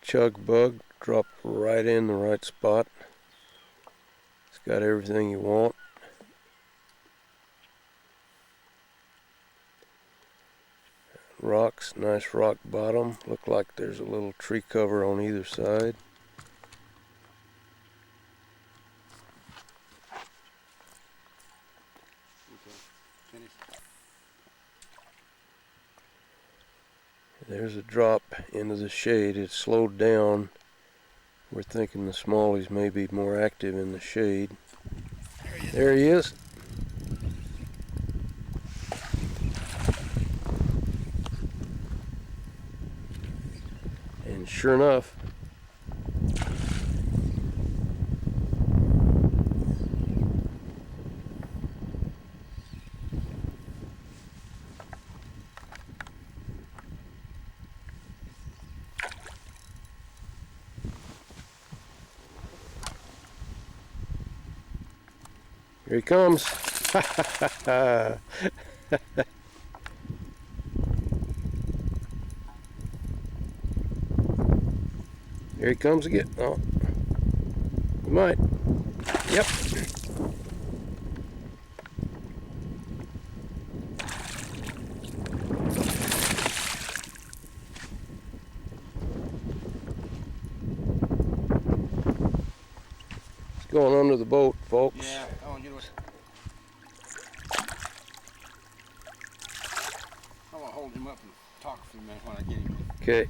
chug bug dropped right in the right spot. It's got everything you want. Rocks, nice rock bottom. Look like there's a little tree cover on either side. There's a drop into the shade. It's slowed down. We're thinking the smallies may be more active in the shade. There he is. And sure enough, here he comes. Here he comes again. Oh, he might. Yep. He's going under the boat, folks. Yeah. Oh, you know what? I'm gonna hold him up and talk for a minute when I get him. Okay.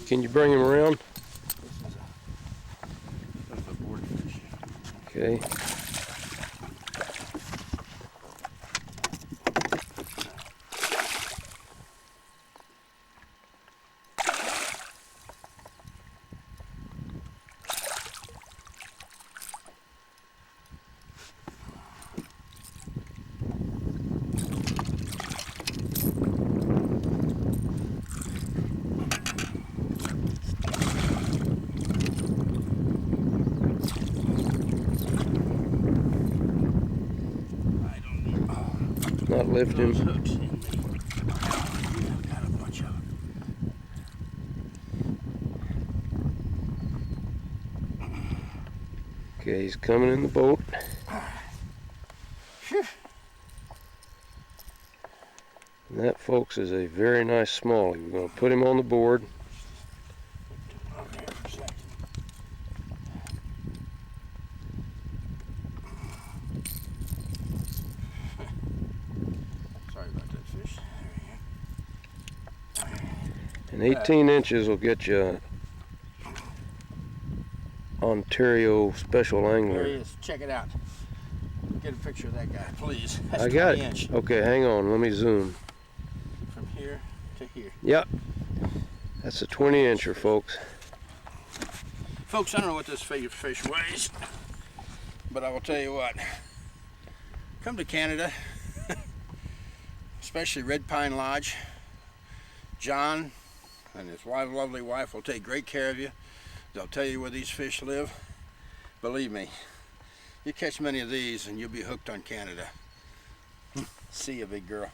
Can you bring him around? This is a board fish. Okay. Not lifting. Those hooks in me. I've got a bunch of them. Okay, he's coming in the boat. Whew. And that, folks, is a very nice smallie. We're going to put him on the board. Okay, for a second. Sorry about that fish. There we go. And 18 inches will get you a Ontario special There he angler. is. Check it out. Get a picture of that guy, please. That's I got 20 it. inch. Okay, hang on. Let me zoom. From here to here. Yep. That's a 20 incher, folks. Folks, I don't know what this fish weighs, but I will tell you what. Come to Canada, especially Red Pine Lodge. John and his lovely wife will take great care of you. They'll tell you where these fish live. Believe me, you catch many of these and you'll be hooked on Canada. See you, big girl.